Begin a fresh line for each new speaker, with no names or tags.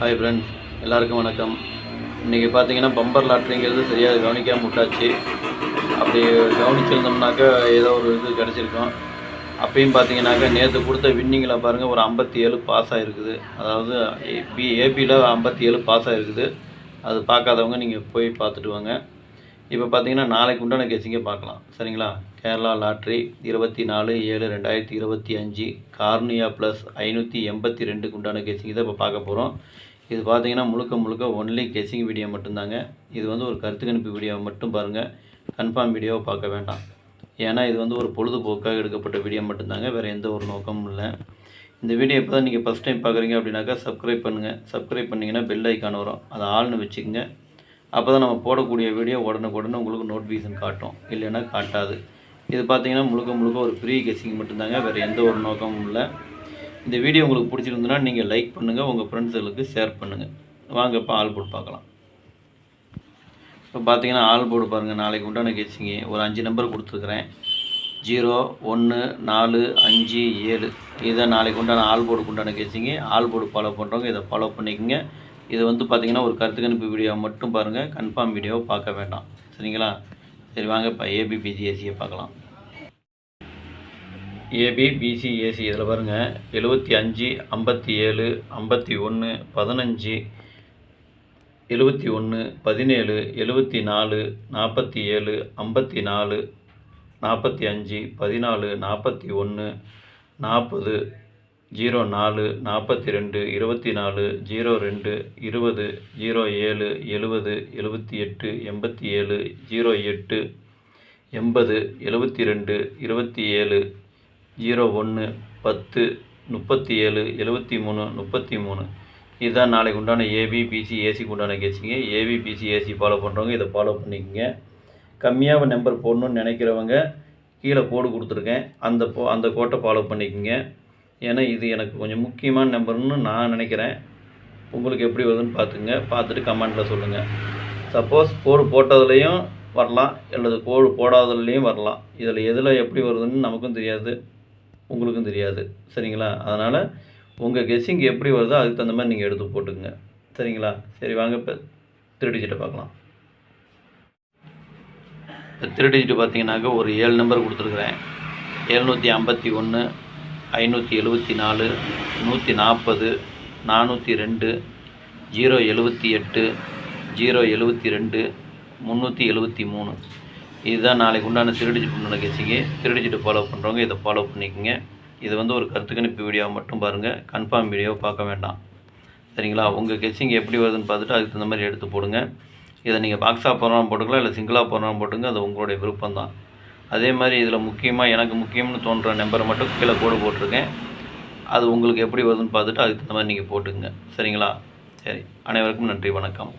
Hi friends, எல்லாருக்கும் வணக்கம். இன்றைக்கி பார்த்தீங்கன்னா பம்பர் லாட்ரிங்கிறது சரியாக கவனிக்காமல் விட்டாச்சு. அப்படி கவனிச்சிருந்தோம்னாக்கா ஏதோ ஒரு இது கிடச்சிருக்கும். அப்பயும் பார்த்தீங்கன்னாக்கா நேற்று கொடுத்த வின்னிங்கில் பாருங்கள் ஒரு 57 பாஸ் ஆகிருக்குது. அதாவது ஏபியில் 57 பாஸ் ஆகிருக்குது. அது பார்க்காதவங்க நீங்கள் போய் பார்த்துட்டு வாங்க. இப்போ பார்த்தீங்கன்னா நாளைக்கு உண்டான கெஸ்ஸிங்கை பார்க்கலாம், சரிங்களா? கேரளா லாட்ரி 24/7/2025 கார்னியா ப்ளஸ் 582க்கு உண்டான கெஸ்ஸிங் தான் இப்போ பார்க்க போகிறோம். இது பார்த்தீங்கன்னா முழுக்க ஒன்லி கெஸ்ஸிங் வீடியோ மட்டும்தாங்க. இது வந்து ஒரு கருத்து கணிப்பு வீடியோ மட்டும் பாருங்கள், கன்ஃபார்ம் வீடியோவை பார்க்க வேண்டாம். ஏன்னா இது வந்து ஒரு பொழுதுபோக்காக எடுக்கப்பட்ட வீடியோ மட்டும்தாங்க, வேறு எந்த ஒரு நோக்கமும் இல்லை. இந்த வீடியோ இப்போ தான் நீங்கள் ஃபஸ்ட் டைம் பார்க்குறீங்க அப்படின்னாக்கா சப்ஸ்கிரைப் பண்ணுங்கள். சப்ஸ்கிரைப் பண்ணிங்கன்னா பெல் ஐக்கான் வரும், அதை ஆள்னு வச்சுக்கோங்க. அப்போ தான் நம்ம போடக்கூடிய வீடியோ உடனுக்குடனே உங்களுக்கு நோட்டிஃபிகேஷன் காட்டும், இல்லைன்னா காட்டாது. இது பார்த்தீங்கன்னா முழுக்க ஒரு ஃப்ரீ கெஸ்ஸிங் மட்டும்தாங்க, வேறு எந்த ஒரு நோக்கமும் இல்லை. இந்த வீடியோ உங்களுக்கு பிடிச்சிருந்துன்னா நீங்கள் லைக் பண்ணுங்கள், உங்கள் ஃப்ரெண்ட்ஸுகளுக்கு ஷேர் பண்ணுங்கள். வாங்க இப்போ ஆல் போர்டு பார்க்கலாம். இப்போ பார்த்தீங்கன்னா ஆல் போர்டு பாருங்கள், நாளைக்கு உண்டான கெஸ்ஸிங்கு ஒரு 5 நம்பர் கொடுத்துருக்குறேன். 0, 1, 4, 5, 7 இதுதான் நாளைக்கு உண்டான ஆல் போர்டுக்கு உண்டான கெஸ்ஸிங்கு. ஆல் போர்டு ஃபாலோ பண்ணுறவங்க இதை ஃபாலோ பண்ணிக்கோங்க. இது வந்து பார்த்திங்கன்னா ஒரு கருத்து கணிப்பு வீடியோ மட்டும் பாருங்கள், கன்ஃபார்ம் வீடியோவை பார்க்க வேண்டாம், சரிங்களா? சரி வாங்க இப்போ ஏபிபிசிஏசியை பார்க்கலாம். ஏபிபிசிஏசி இதில் பாருங்கள் 75, 57, 51, 15, 71, 17, 74, 47, 54, 45, 14, 41, 40, 04, 42, 24, 02, 20, 07, 70, 78, 87, 08, 80, 72, 27, 01, 10, 37, 73, 33 இதுதான் நாளைக்கு உண்டான ஏபிபிசிஏசிக்கு உண்டான கெஸ்ஸிங்கு. ஏபிபிசிஏசி ஃபாலோ பண்ணுறவங்க இதை ஃபாலோ பண்ணிக்கோங்க. கம்மியாக நம்பர் போடணுன்னு நினைக்கிறவங்க கீழே கோடு கொடுத்துருக்கேன், அந்த கோட்டை ஃபாலோ பண்ணிக்கோங்க. ஏன்னா இது எனக்கு கொஞ்சம் முக்கியமான நம்பர்னு நான் நினைக்கிறேன். உங்களுக்கு எப்படி வருதுன்னு பார்த்துங்க, பார்த்துட்டு கமெண்ட்டில் சொல்லுங்கள். சப்போஸ் கோடு போட்டதுலேயும் வரலாம், அல்லது கோடு போடாததுலேயும் வரலாம். இதில் எதில் எப்படி வருதுன்னு நமக்கும் தெரியாது, உங்களுக்கும் தெரியாது, சரிங்களா? அதனால் உங்கள் கெஸ்ஸிங் எப்படி வருதோ அதுக்கு தகுந்த மாதிரி நீங்கள் எடுத்து போட்டுக்குங்க, சரிங்களா? சரி வாங்க இப்போ 3 டிஜிட்டை பார்க்கலாம். இப்போ 3 டிஜிட்டு பார்த்தீங்கன்னாக்கா ஒரு 7 நம்பர் கொடுத்துருக்குறேன். 751, 574, 140, 402, 078, 072, 373 இதுதான் நாளைக்கு உண்டான 3 டிஜிட் உண்டான கெஸ்ஸிங்கு. 3 டிஜிட்டை ஃபாலோ பண்ணுறவங்க இதை ஃபாலோ பண்ணிக்கோங்க. இது வந்து ஒரு கருத்து கணிப்பு வீடியோவை மட்டும் பாருங்கள், கன்ஃபார்ம் வீடியோவை பார்க்க வேண்டாம், சரிங்களா? உங்கள் கெஸ்ஸிங் எப்படி வருதுன்னு பார்த்துட்டு அதுக்கு தகுந்த மாதிரி எடுத்து போடுங்க. இதை நீங்கள் பாக்ஸாக போடுறாலும் போட்டுக்கலாம், இல்லை சிங்கிளாக போடுறாலும் போட்டுங்க, அது உங்களுடைய விருப்பம் தான். அதே மாதிரி இதில் முக்கியமாக எனக்கு முக்கியம்னு தோன்ற நம்பரை மட்டும் கீழே கோடு போட்டிருக்கேன். அது உங்களுக்கு எப்படி வருதுன்னு பார்த்துட்டு அதுக்கு தகுந்த மாதிரி நீங்கள் போட்டுக்குங்க, சரிங்களா? சரி, அனைவருக்கும் நன்றி, வணக்கம்.